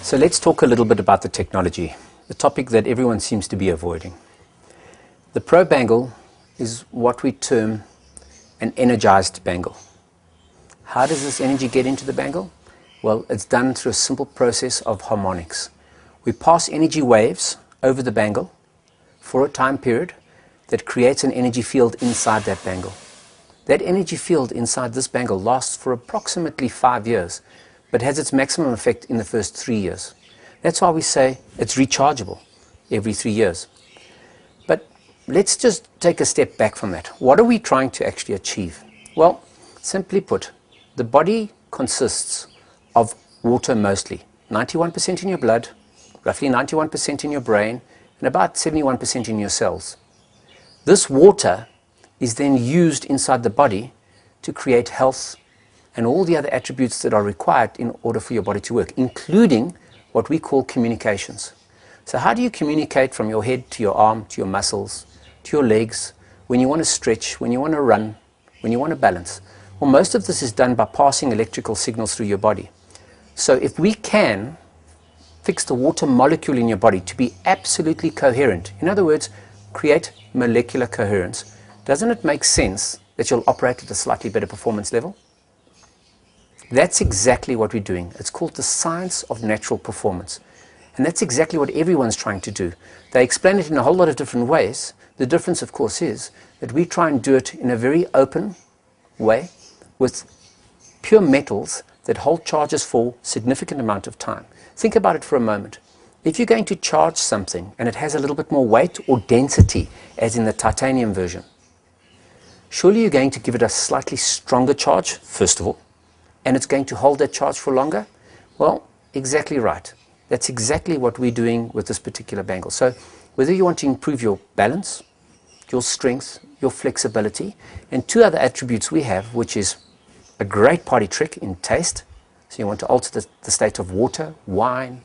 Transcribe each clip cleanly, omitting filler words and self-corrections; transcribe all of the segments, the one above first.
So let's talk a little bit about the technology, the topic that everyone seems to be avoiding. The ProBangle is what we term an energized bangle. How does this energy get into the bangle? Well, it's done through a simple process of harmonics. We pass energy waves over the bangle for a time period that creates an energy field inside that bangle. That energy field inside this bangle lasts for approximately 5 years, but has its maximum effect in the first 3 years. That's why we say it's rechargeable every 3 years. But let's just take a step back from that. What are we trying to actually achieve? Well, simply put, the body consists of water mostly. 91% in your blood, roughly 91% in your brain, and about 71% in your cells. This water is then used inside the body to create health and all the other attributes that are required in order for your body to work, including what we call communications. So how do you communicate from your head to your arm, to your muscles, to your legs, when you want to stretch, when you want to run, when you want to balance? Well, most of this is done by passing electrical signals through your body. So if we can fix the water molecule in your body to be absolutely coherent, in other words, create molecular coherence, doesn't it make sense that you'll operate at a slightly better performance level? That's exactly what we're doing. It's called the science of natural performance. And that's exactly what everyone's trying to do. They explain it in a whole lot of different ways. The difference, of course, is that we try and do it in a very open way with pure metals that hold charges for a significant amount of time. Think about it for a moment. If you're going to charge something and it has a little bit more weight or density, as in the titanium version, surely you're going to give it a slightly stronger charge, first of all, and it's going to hold that charge for longer? Well, exactly right. That's exactly what we're doing with this particular bangle. So whether you want to improve your balance, your strength, your flexibility, and two other attributes we have, which is a great party trick in taste. So you want to alter the state of water, wine,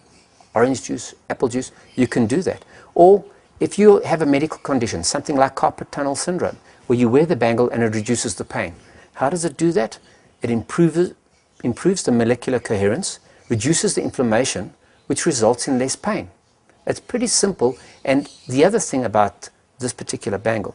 orange juice, apple juice, you can do that. Or if you have a medical condition, something like carpal tunnel syndrome, where you wear the bangle and it reduces the pain. How does it do that? It improves the molecular coherence, reduces the inflammation, which results in less pain. It's pretty simple. And the other thing about this particular bangle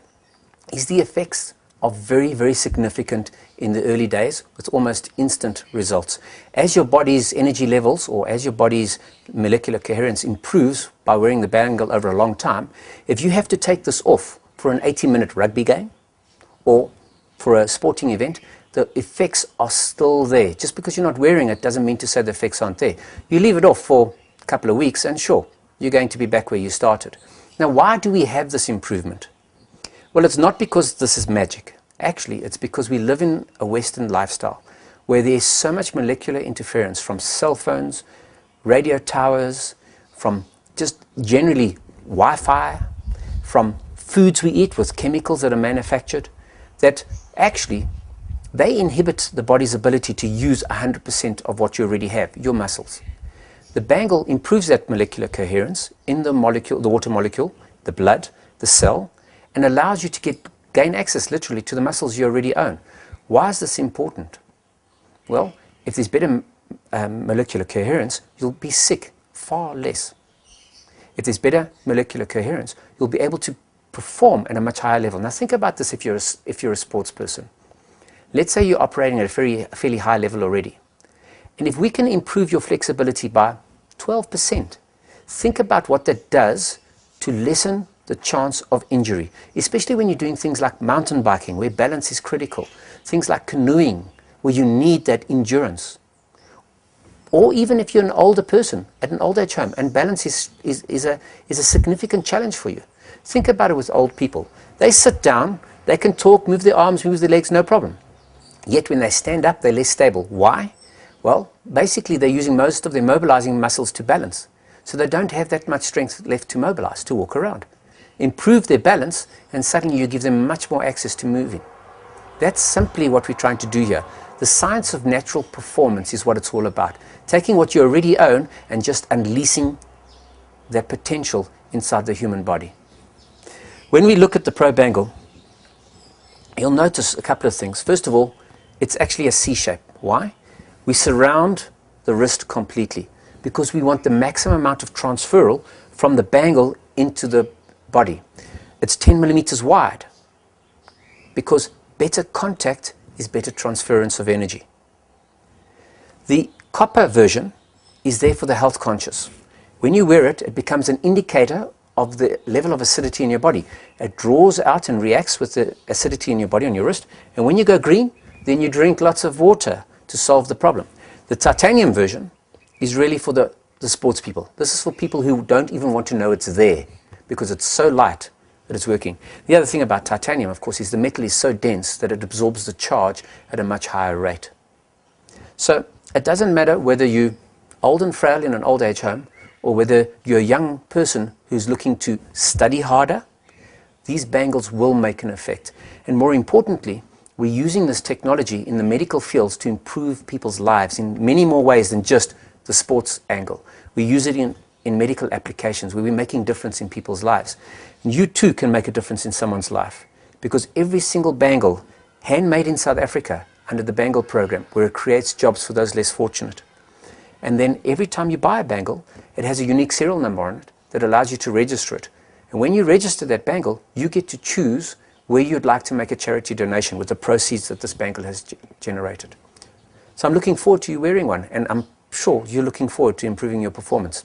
is the effects are very, very significant in the early days with almost instant results. As your body's energy levels or as your body's molecular coherence improves by wearing the bangle over a long time, if you have to take this off for an 80-minute rugby game or for a sporting event, the effects are still there. Just because you're not wearing it doesn't mean to say the effects aren't there. You leave it off for a couple of weeks and sure, you're going to be back where you started. Now, why do we have this improvement? Well, it's not because this is magic. Actually, it's because we live in a Western lifestyle where there's so much molecular interference from cell phones, radio towers, from just generally Wi-Fi, from foods we eat with chemicals that are manufactured, that actually they inhibit the body's ability to use 100% of what you already have, your muscles. The bangle improves that molecular coherence in the molecule, the water molecule, the blood, the cell, and allows you to gain access literally to the muscles you already own. Why is this important? Well, if there's better molecular coherence, you'll be sick far less. If there's better molecular coherence, you'll be able to perform at a much higher level. Now think about this if you're a sports person. Let's say you're operating at a fairly high level already. And if we can improve your flexibility by 12%, think about what that does to lessen the chance of injury, especially when you're doing things like mountain biking, where balance is critical, things like canoeing, where you need that endurance. Or even if you're an older person at an old age home and balance is a significant challenge for you. Think about it with old people. They sit down, they can talk, move their arms, move their legs, no problem. Yet when they stand up, they're less stable. Why? Well, basically they're using most of their mobilizing muscles to balance. So they don't have that much strength left to mobilize, to walk around. Improve their balance and suddenly you give them much more access to moving. That's simply what we're trying to do here. The science of natural performance is what it's all about. Taking what you already own and just unleashing that potential inside the human body. When we look at the ProBangle, you'll notice a couple of things. First of all, it's actually a C shape. Why? We surround the wrist completely because we want the maximum amount of transferal from the bangle into the body. It's 10 millimeters wide because better contact is better transference of energy. The copper version is there for the health conscious. When you wear it, it becomes an indicator of the level of acidity in your body. It draws out and reacts with the acidity in your body on your wrist. And when you go green, then you drink lots of water to solve the problem. The titanium version is really for the sports people. This is for people who don't even want to know it's there because it's so light that it's working. The other thing about titanium, of course, is the metal is so dense that it absorbs the charge at a much higher rate. So it doesn't matter whether you're old and frail in an old age home or whether you're a young person who's looking to study harder, these bangles will make an effect. And more importantly, we're using this technology in the medical fields to improve people's lives in many more ways than just the sports angle. We use it in medical applications where we're making difference in people's lives. And you too can make a difference in someone's life because every single bangle, handmade in South Africa under the Bangle program, where it creates jobs for those less fortunate. And then every time you buy a bangle, it has a unique serial number on it that allows you to register it. And when you register that bangle, you get to choose where you'd like to make a charity donation with the proceeds that this bangle has generated. So I'm looking forward to you wearing one, and I'm sure you're looking forward to improving your performance.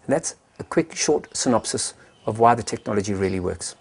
And that's a quick, short synopsis of why the technology really works.